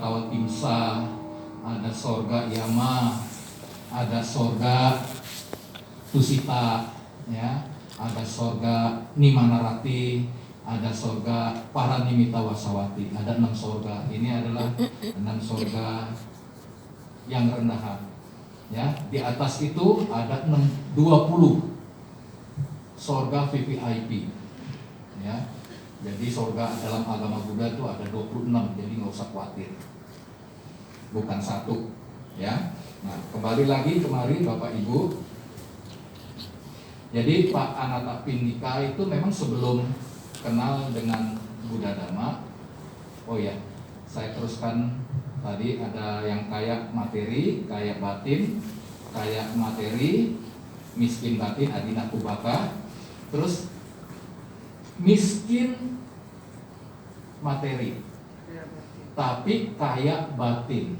Tawatimsa, ada sorga Yama, ada sorga Tusita, ya, ada sorga Nimanarati, ada sorga Paranimita Wasawati. Ada 6 sorga. Ini adalah 6 sorga yang rendahan. Ya, di atas itu ada 20 sorga VVIP. Ya, jadi sorga dalam agama Buddha itu ada 26, jadi nggak usah khawatir. Bukan satu. Ya. Nah, kembali lagi kemari Bapak Ibu. Jadi Pak Anathapindika itu memang sebelum kenal dengan Buddha Dhamma. Oh ya, saya teruskan tadi ada yang kaya materi, kaya batin, kaya materi, miskin batin, adina kubaka, terus miskin materi, tapi kaya batin.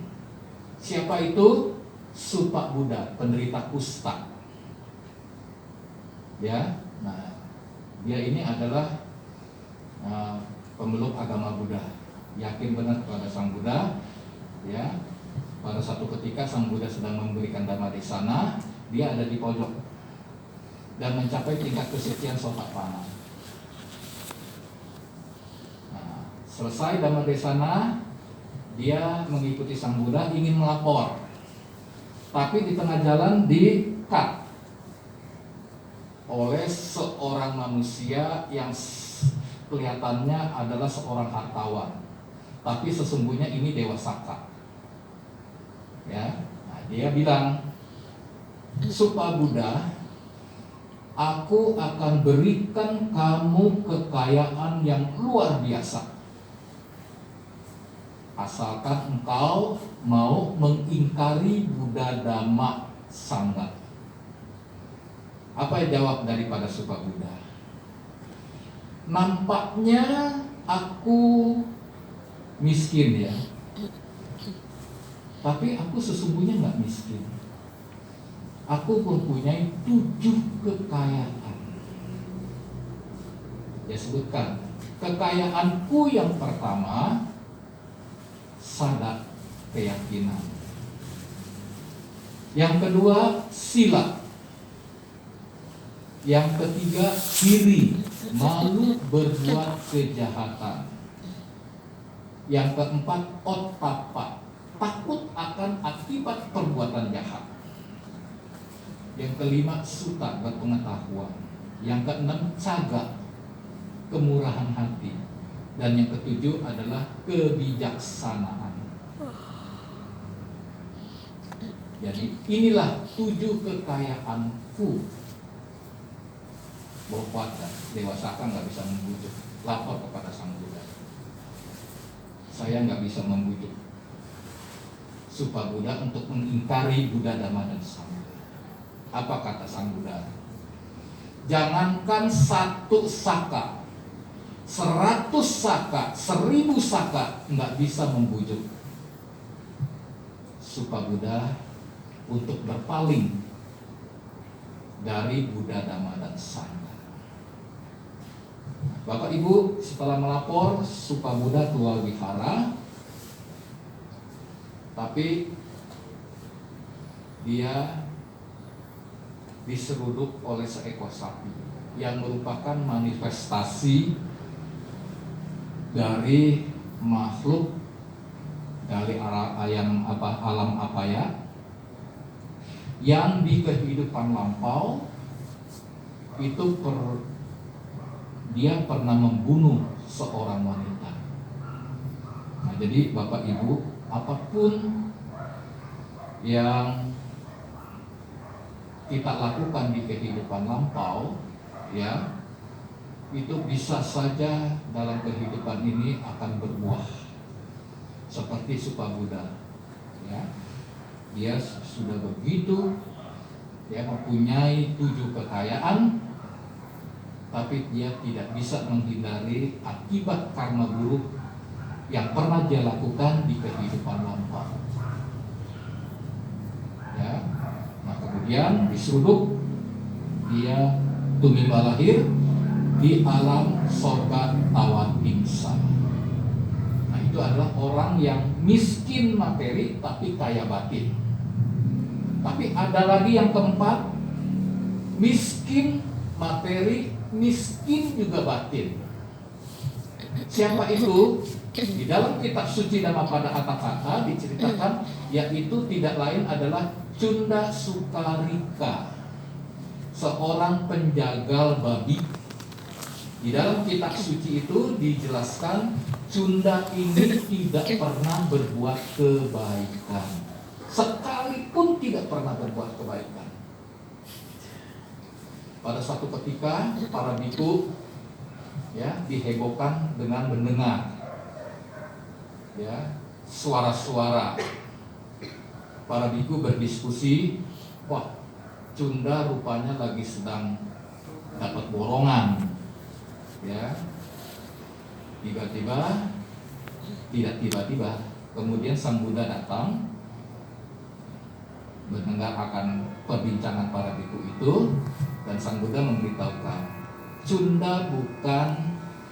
Siapa itu? Supa Buddha, penderita kusta. Ya, nah dia ini adalah pemeluk agama Buddha, yakin benar kepada Sang Buddha. Ya, pada satu ketika Sang Buddha sedang memberikan dhamma desana, dia ada di pojok dan mencapai tingkat kesucian Sotapanna. Nah, selesai dhamma desana, dia mengikuti Sang Buddha, ingin melapor, tapi di tengah jalan di-cut oleh seorang manusia yang kelihatannya adalah seorang hartawan, tapi sesungguhnya ini Dewa Saka. Ya, nah, dia bilang, Supa Buddha, aku akan berikan kamu kekayaan yang luar biasa, asalkan engkau mau mengingkari Buddha Dhamma Sangha. Apa jawab daripada Supa Buddha? Nampaknya aku miskin ya, tapi aku sesungguhnya nggak miskin. Aku mempunyai 7 kekayaan. Ya, sebutkan. Kekayaanku yang pertama, sada, keyakinan. Yang kedua, sila. Yang ketiga, iri, malu berbuat kejahatan. Yang keempat, ottappa, takut akan akibat perbuatan jahat. Yang kelima, sutta, berpengetahuan. Yang keenam, caga, kemurahan hati. Dan yang ketujuh adalah kebijaksanaan. Jadi inilah 7 kekayaanku. Bahwa Dewa Saka nggak bisa membujuk, lapor kepada Sang Buddha. Saya nggak bisa membujuk Supa Buddha untuk mengingkari Buddha Dhamma dan Sangha. Apa kata Sang Buddha? Jangankan 1 saka, 100 saka, 1000 saka nggak bisa membujuk Supa Buddha untuk berpaling dari Buddha Dhamma dan Sangha. Bapak Ibu, setelah melapor, Supa Buddha keluar wihara, tapi dia diseruduk oleh seekor sapi yang merupakan manifestasi dari makhluk dari alam apaya yang di kehidupan lampau itu dia pernah membunuh seorang wanita. Nah, jadi Bapak Ibu, apapun yang kita lakukan di kehidupan lampau, ya, itu bisa saja dalam kehidupan ini akan berbuah seperti Supa Buddha. Ya, dia sudah begitu, dia mempunyai 7 kekayaan, tapi dia tidak bisa menghindari akibat karma buruk yang pernah dia lakukan di kehidupan lampau. Ya, nah kemudian diseruduk, dia tumimba lahir di alam sorga Tawatimsa. Nah itu itu adalah orang yang miskin materi tapi kaya batin. Tapi ada lagi yang keempat, miskin materi, miskin juga batin. Siapa itu? Di dalam kitab suci Dhamma pada kata-kata diceritakan, yaitu tidak lain adalah Cunda Sukarika, seorang penjagal babi. Di dalam kitab suci itu dijelaskan Cunda ini tidak pernah berbuat kebaikan, sekalipun tidak pernah berbuat kebaikan. Pada suatu ketika para biku dihebohkan dengan mendengar suara-suara. Para biku berdiskusi, wah, Cunda rupanya lagi sedang dapat borongan. Tiba-tiba kemudian Sang Buddha datang, mendengar akan perbincangan para biku itu, dan Sang Buddha memberitahukan, Cunda bukan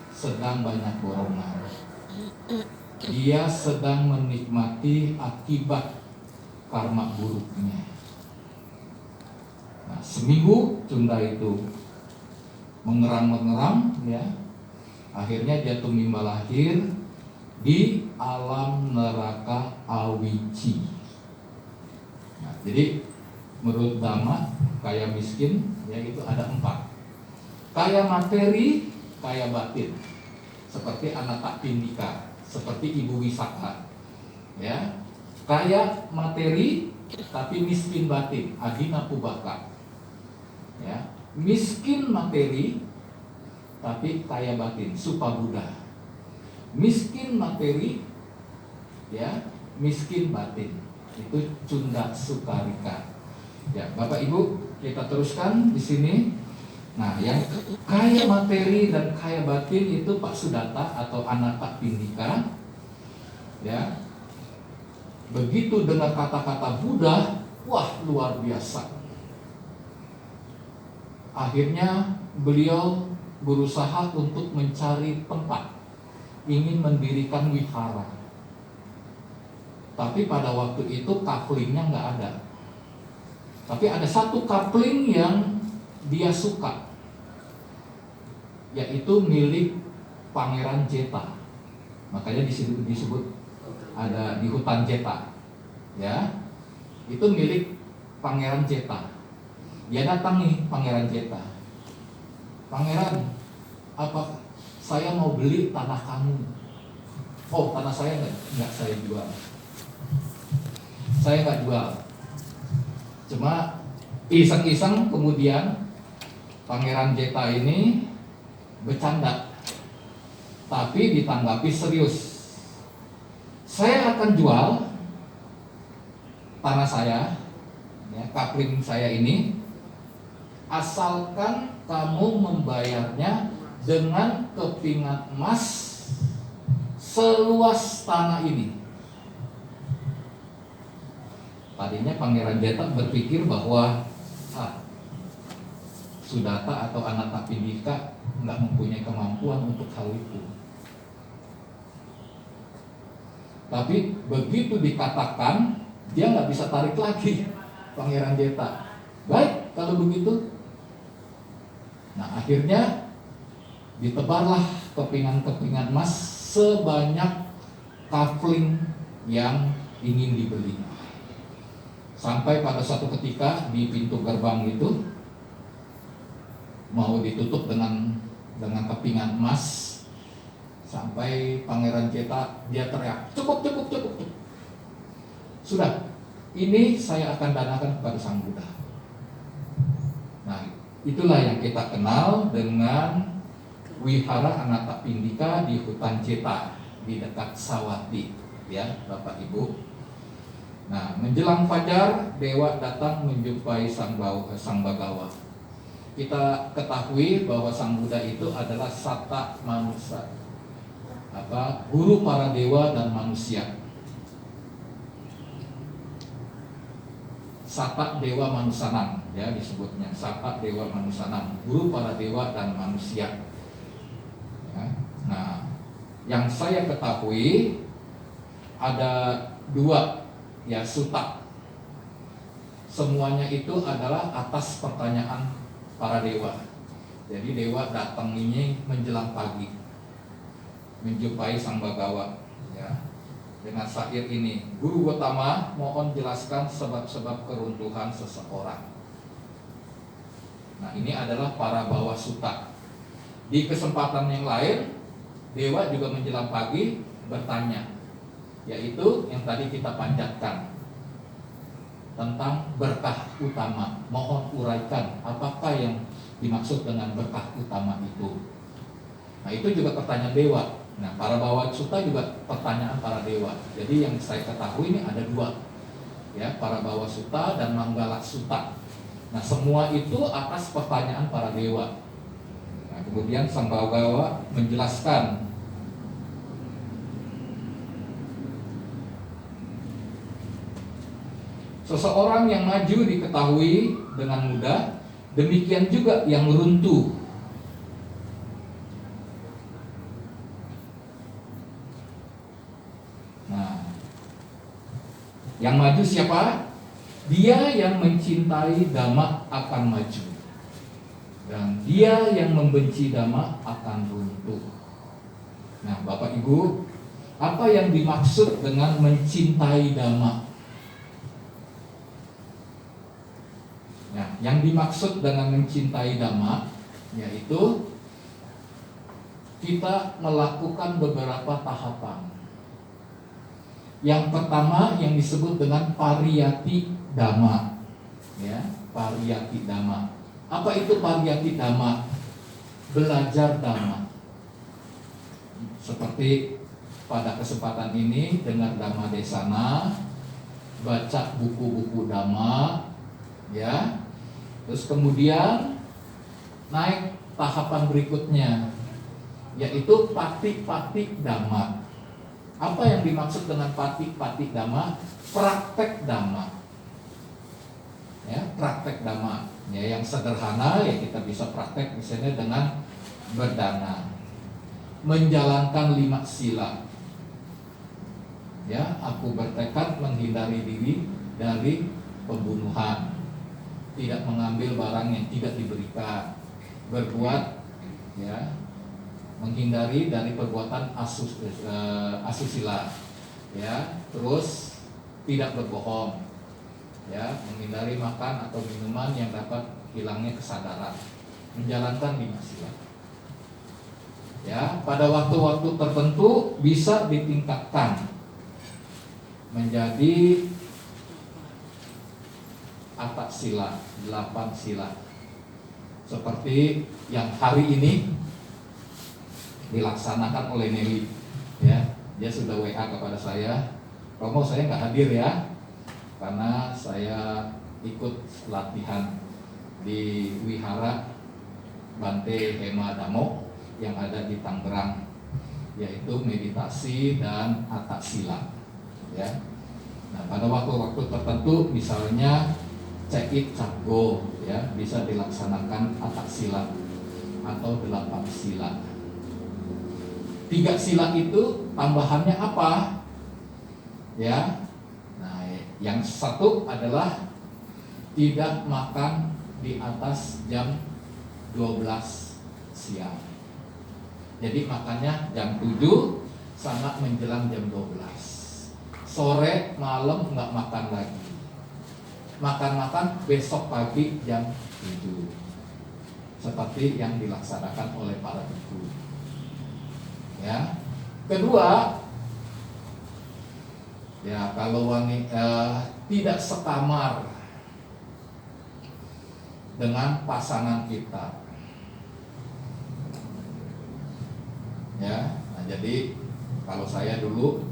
sedang banyak borongan, dia sedang menikmati akibat karma buruknya. Nah, seminggu Cunda itu mengeram, akhirnya dia tumimba lahir di alam neraka Awici. Nah, jadi menurut Dhamma, kaya miskin itu ada 4. Kaya materi, kaya batin, seperti Anathapindika, seperti Ibu Wisaka. Kaya materi tapi miskin batin, Adina Pubaka. Miskin materi tapi kaya batin, Supa Buddha. Miskin materi, miskin batin, itu Cunda Sukarika. Bapak Ibu, kita teruskan di sini. Nah, yang kaya materi dan kaya batin itu Pak Sudatta atau Anathapindika. Begitu dengar kata-kata Buddha, wah, luar biasa. Akhirnya beliau berusaha untuk mencari tempat, ingin mendirikan wihara. Tapi pada waktu itu kaplingnya nggak ada. Tapi ada satu kapling yang dia suka, yaitu milik Pangeran Jeta. Makanya disebut ada di hutan Jeta. Itu milik Pangeran Jeta. Dia datang nih, Pangeran Jeta. Pangeran, apa saya mau beli tanah kamu? Oh, tanah saya nggak saya jual. Saya nggak jual. Cuma iseng-iseng kemudian Pangeran Jeta ini bercanda, tapi ditanggapi serius. Saya akan jual tanah saya, kapling saya ini, asalkan kamu membayarnya dengan kepingan emas seluas tanah ini. Tadinya Pangeran Jeta berpikir bahwa Sudatta atau Anathapindika nggak mempunyai kemampuan untuk hal itu. Tapi begitu dikatakan, dia nggak bisa tarik lagi, Pangeran Jeta. Baik, kalau begitu. Nah, akhirnya ditebarlah kepingan-kepingan emas sebanyak kapling yang ingin dibeli. Sampai pada suatu ketika di pintu gerbang itu mau ditutup dengan kepingan emas. Sampai Pangeran Jeta dia teriak, cukup. Sudah, ini saya akan danakan kepada Sang Buddha. Nah, itulah yang kita kenal dengan Wihara Anathapindika di hutan Jeta di dekat Sawati, Bapak Ibu. Nah, menjelang fajar, dewa datang menjumpai Sang Bagawa. Kita ketahui bahwa Sang Buddha itu adalah Satta Manusa, guru para dewa dan manusia. Satta Dewa Manusanam, disebutnya Satta Dewa Manusanam, guru para dewa dan manusia. Nah, yang saya ketahui ada 2 ya suta. Semuanya itu adalah atas pertanyaan para dewa. Jadi dewa datang ini menjelang pagi, menjumpai Sang Bagawa ya, dengan syair ini, Guru Gotama, mohon jelaskan sebab-sebab keruntuhan seseorang. Nah, ini adalah para bawa suta. Di kesempatan yang lain, dewa juga menjelang pagi bertanya, yaitu yang tadi kita panjatkan tentang berkah utama. Mohon uraikan apakah yang dimaksud dengan berkah utama itu. Nah, itu juga pertanyaan dewa. Nah, para bawa suta juga pertanyaan para dewa. Jadi yang saya ketahui ini ada 2 ya, para bawa suta dan manggala suta. Nah, semua itu atas pertanyaan para dewa. Nah, kemudian Sang Bagawa menjelaskan, seseorang yang maju diketahui dengan mudah, demikian juga yang runtuh. Nah, yang maju siapa? Dia yang mencintai Dhamma akan maju, dan dia yang membenci Dhamma akan runtuh. Nah, Bapak Ibu, apa yang dimaksud dengan mencintai Dhamma? Nah, yang dimaksud dengan mencintai Dhamma yaitu kita melakukan beberapa tahapan. Yang pertama yang disebut dengan pariyati Dhamma, ya, pariyati Dhamma. Apa itu pariyati Dhamma? Belajar Dhamma. Seperti pada kesempatan ini dengar Dhamma Desana, baca buku-buku Dhamma, ya. Terus kemudian naik tahapan berikutnya, yaitu pati-pati Dhamma. Apa yang dimaksud dengan pati-pati Dhamma? Praktek Dhamma. Ya, praktek Dhamma. Ya, yang sederhana ya kita bisa praktek misalnya dengan berdana, menjalankan 5 sila. Ya, aku bertekad menghindari diri dari pembunuhan, tidak mengambil barang yang tidak diberikan, berbuat ya, menghindari dari perbuatan asusila, ya, terus tidak berbohong, ya, menghindari makan atau minuman yang dapat hilangnya kesadaran, menjalankan 5 sila. Ya, pada waktu-waktu tertentu bisa ditingkatkan menjadi atak sila, 8 sila. Seperti yang hari ini dilaksanakan oleh Nelly, ya, dia sudah WA kepada saya, Romo saya nggak hadir ya, karena saya ikut latihan di Wihara Bante Hema Damo yang ada di Tangerang, yaitu meditasi dan atak sila, ya. Nah, pada waktu-waktu tertentu misalnya cekit cago, ya, bisa dilaksanakan atak sila atau 8 sila. 3 sila itu tambahannya apa? Ya. Nah, yang satu adalah tidak makan di atas jam 12 siang. Jadi makannya jam 7 sama menjelang jam 12. Sore malam nggak makan lagi. Makan-makan besok pagi jam 7. Seperti yang dilaksanakan oleh para biku. Ya. Kedua, ya, kalau wanita tidak sekamar dengan pasangan kita, ya. Nah, jadi kalau saya dulu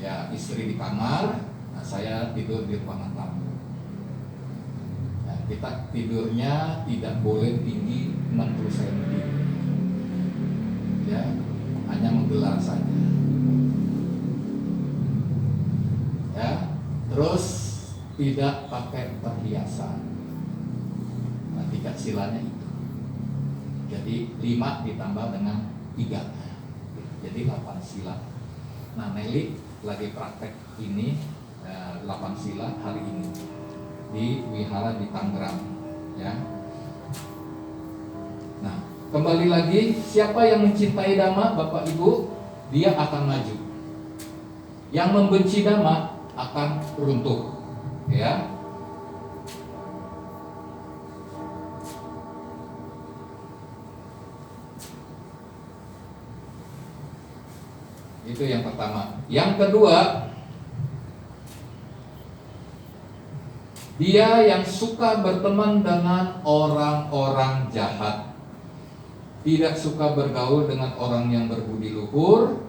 ya istri di kamar, nah saya tidur di ruangan tamu. Nah, kita tidurnya tidak boleh tinggi 60 cm, ya, hanya menggelar saja, ya. Terus tidak pakai perhiasan. Nah, 3 silanya itu. Jadi 5 ditambah dengan 3, jadi 8 sila. Nah, Nelly lagi praktek ini 8 sila hari ini di wihara di Tangerang, ya. Nah, kembali lagi, siapa yang mencintai Dhamma, Bapak Ibu, dia akan maju. Yang membenci Dhamma akan runtuh, ya. Itu yang pertama. Yang kedua, dia yang suka berteman dengan orang-orang jahat, tidak suka bergaul dengan orang yang berbudi luhur,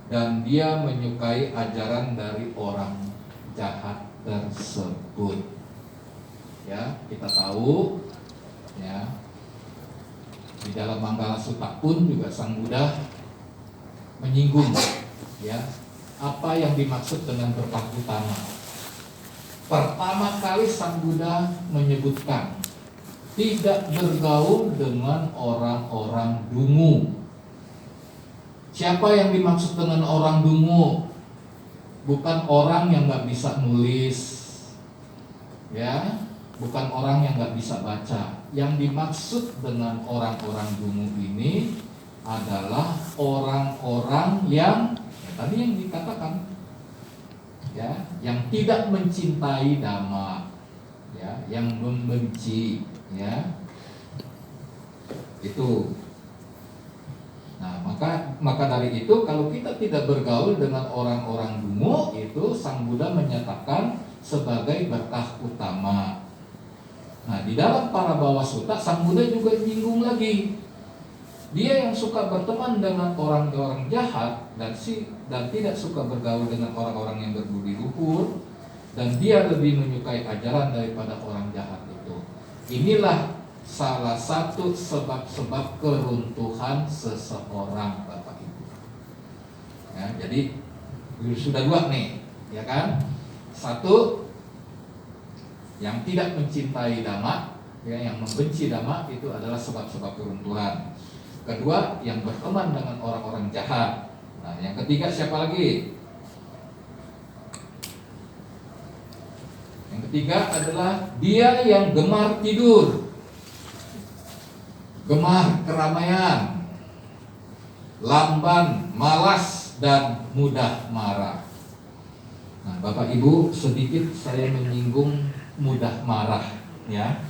dan dia menyukai ajaran dari orang jahat tersebut. Ya, kita tahu, ya, di dalam Manggala Sutta pun juga Sang Buddha menyinggung, ya, apa yang dimaksud dengan berkah utama. Pertama kali Sang Buddha menyebutkan tidak bergaul dengan orang-orang dungu. Siapa yang dimaksud dengan orang dungu? Bukan orang yang nggak bisa nulis, ya, bukan orang yang nggak bisa baca. Yang dimaksud dengan orang-orang dungu ini adalah orang-orang yang tadi yang dikatakan, ya, yang tidak mencintai Dhamma, ya, yang membenci, ya, itu. Nah, maka dari itu kalau kita tidak bergaul dengan orang-orang dungu, itu Sang Buddha menyatakan sebagai berkah utama. Nah, di dalam Parabhava Sutta Sang Buddha juga menyinggung lagi, dia yang suka berteman dengan orang-orang jahat dan tidak suka bergaul dengan orang-orang yang berbudi luhur, dan dia lebih menyukai ajaran daripada orang jahat itu. Inilah salah satu sebab-sebab keruntuhan seseorang, Bapak Ibu. Ya, jadi sudah 2 nih, ya kan? 1, yang tidak mencintai Dhamma, ya, yang membenci Dhamma, itu adalah sebab-sebab keruntuhan. Kedua, yang berteman dengan orang-orang jahat. Nah, yang ketiga siapa lagi? Yang ketiga adalah dia yang gemar tidur, gemar keramaian, lamban, malas, dan mudah marah. Nah, Bapak Ibu, sedikit saya menyinggung mudah marah, ya.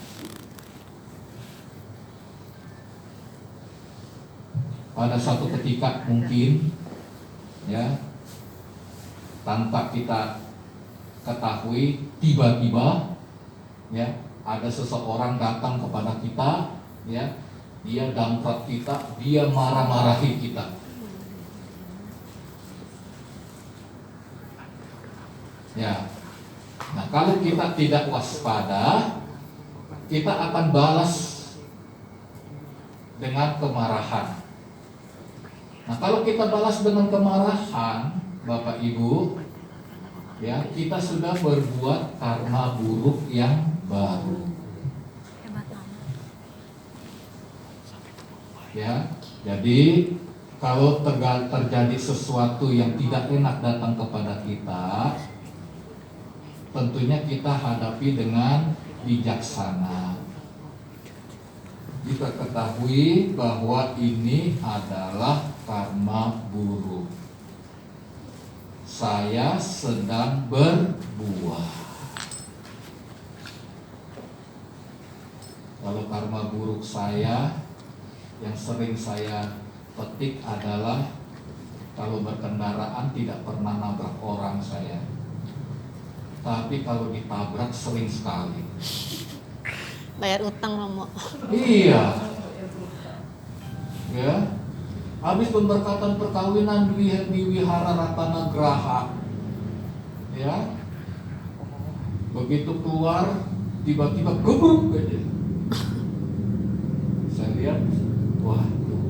Pada suatu ketika mungkin, ya, tanpa kita ketahui, tiba-tiba, ya, ada seseorang datang kepada kita, ya, dia dampak kita, dia marah-marahi kita. Ya. Nah, kalau kita tidak waspada, kita akan balas dengan kemarahan. Nah, kalau kita balas dengan kemarahan, Bapak Ibu, ya, kita sudah berbuat karma buruk yang baru. Ya, jadi kalau terjadi sesuatu yang tidak enak datang kepada kita, tentunya kita hadapi dengan bijaksana. Kita ketahui bahwa ini adalah karma buruk. Saya sedang berbuah. Kalau karma buruk saya, yang sering saya petik adalah kalau berkendaraan tidak pernah nabrak orang saya, tapi kalau ditabrak sering sekali. Bayar utang, Romo. Iya. Ya. Habis pemberkatan perkawinan di Wihara Ratanagraha, ya, begitu keluar tiba-tiba gebuk aja. Saya lihat, waduh,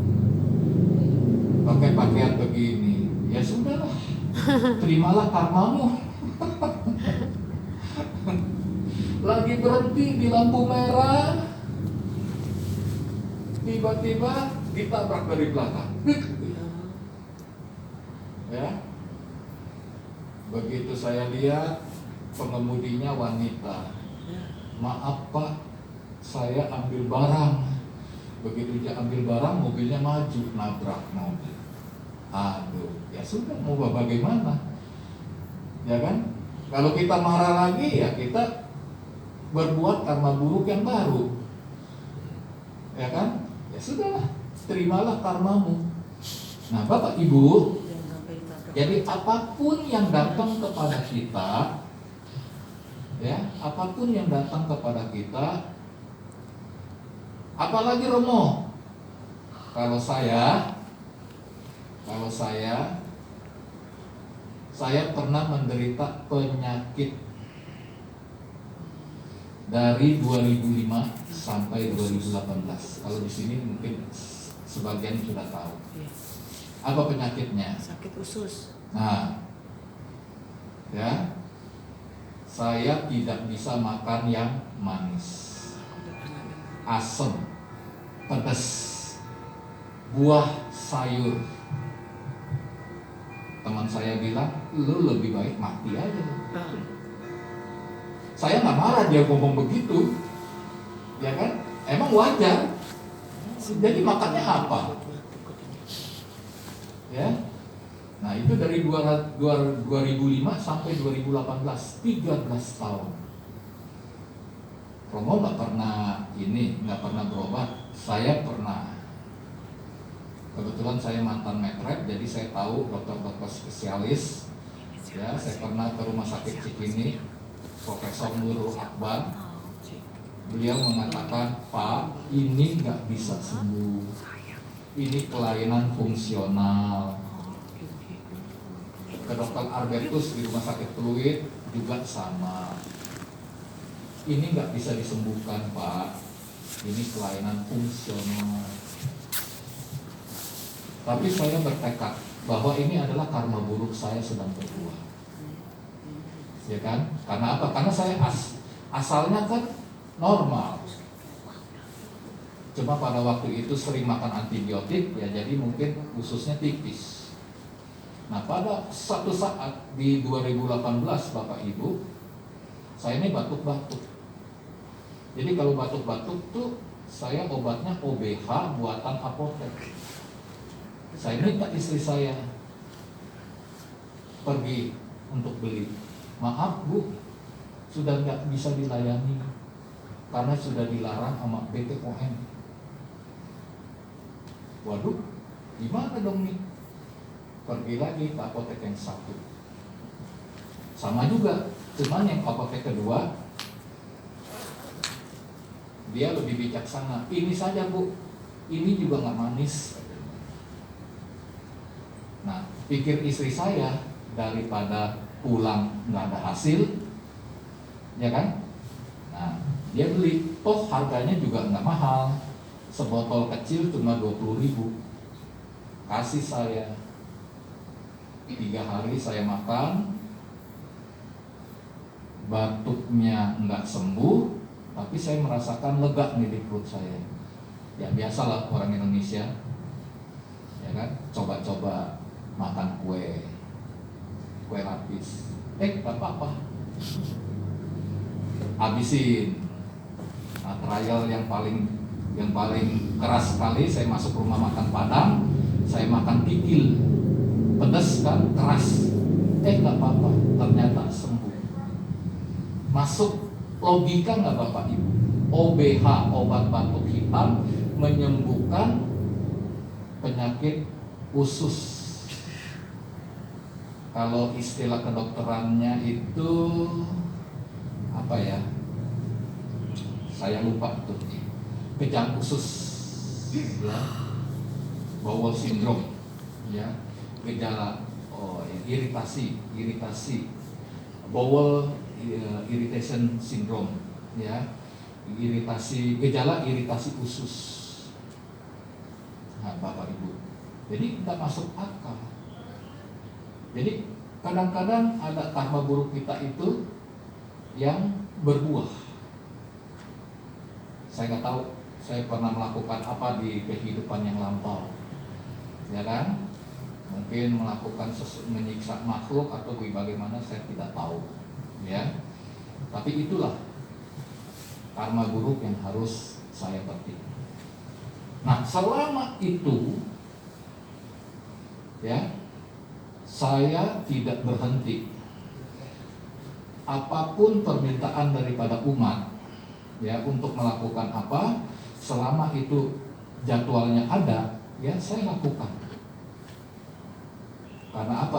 pakai pakaian begini, ya sudahlah, terimalah karmamu. Lagi berhenti di lampu merah, tiba-tiba ditabrak dari belakang. Ya. saya lihat pengemudinya wanita. Maaf Pak, saya ambil barang. Begitu dia ambil barang, mobilnya maju, nabrak mobil. Aduh, ya sudah, mau bagaimana? Ya kan? Kalau kita marah lagi, ya kita berbuat karma buruk yang baru. Ya kan? Ya sudahlah, terimalah karmamu. Nah, Bapak Ibu, jadi apapun yang datang kepada kita, ya, apapun yang datang kepada kita, apalagi Romo, kalau saya pernah menderita penyakit dari 2005 sampai 2018. Kalau di sini mungkin sebagian sudah tahu. Apa penyakitnya? Sakit usus. Nah, ya, saya tidak bisa makan yang manis, asam, pedas, buah, sayur. Teman saya bilang, lu lebih baik mati aja. Saya nggak marah dia ngomong begitu, ya kan? Emang wajar. Jadi makannya apa? Ya, nah itu dari 2005 sampai 2018, 13 tahun. Romo nggak pernah berobat. Saya pernah. Kebetulan saya mantan medrep, jadi saya tahu dokter-dokter spesialis. Ya, saya pernah ke rumah sakit Cikini, Profesor Nurul Akbar. Beliau mengatakan, Pak, ini nggak bisa sembuh. Ini kelainan fungsional. Ke dokter Albertus di rumah sakit Pluit juga sama. Ini nggak bisa disembuhkan, Pak. Ini kelainan fungsional. Tapi saya bertekad bahwa ini adalah karma buruk saya sedang berbuah. Ya kan? Karena apa? Karena saya asalnya kan normal. Cuma pada waktu itu sering makan antibiotik, ya jadi mungkin ususnya tipis. Nah, pada satu saat di 2018 Bapak Ibu, saya ini batuk-batuk. Jadi kalau batuk-batuk tuh saya obatnya OBH buatan apotek. Saya minta istri saya pergi untuk beli. Maaf Bu, sudah nggak bisa dilayani karena sudah dilarang sama BPOM. Waduh, gimana dong nih? Pergi lagi ke apotek yang satu. Sama juga, cuman yang apotek kedua dia lebih bijaksana. Ini saja Bu, ini juga nggak manis. Nah, pikir istri saya, daripada pulang nggak ada hasil, ya kan? Nah, dia beli, toh harganya juga nggak mahal. Sebotol kecil cuma 20.000. Kasih saya 3 hari saya makan, batuknya nggak sembuh, tapi saya merasakan lega nih di perut saya. Ya biasalah orang Indonesia, ya kan? Coba-coba makan kue lapis, nggak apa-apa, habisin. Nah, trial yang paling keras sekali, saya masuk rumah makan Padang, saya makan kikil, pedas kan, keras, nggak apa-apa, ternyata sembuh. Masuk logika nggak Bapak Ibu? OBH, obat batuk hitam, menyembuhkan penyakit usus. Kalau istilah kedokterannya itu apa ya? Saya lupa tuh. Kejang usus, ya, bowel syndrome, ya, gejala, iritasi, bowel irritation syndrome, ya, gejala iritasi usus. Nah, Bapak Ibu, jadi kita masuk akal. Jadi kadang-kadang ada karma buruk kita itu yang berbuah. Saya nggak tahu saya pernah melakukan apa di kehidupan yang lampau, ya kan? mungkin melakukan menyiksa makhluk atau bagaimana saya tidak tahu, ya. Tapi itulah karma buruk yang harus saya petik. Nah, selama itu ya saya tidak berhenti. Apapun permintaan daripada umat ya untuk melakukan apa, selama itu jadwalnya ada, ya saya lakukan. Karena apa?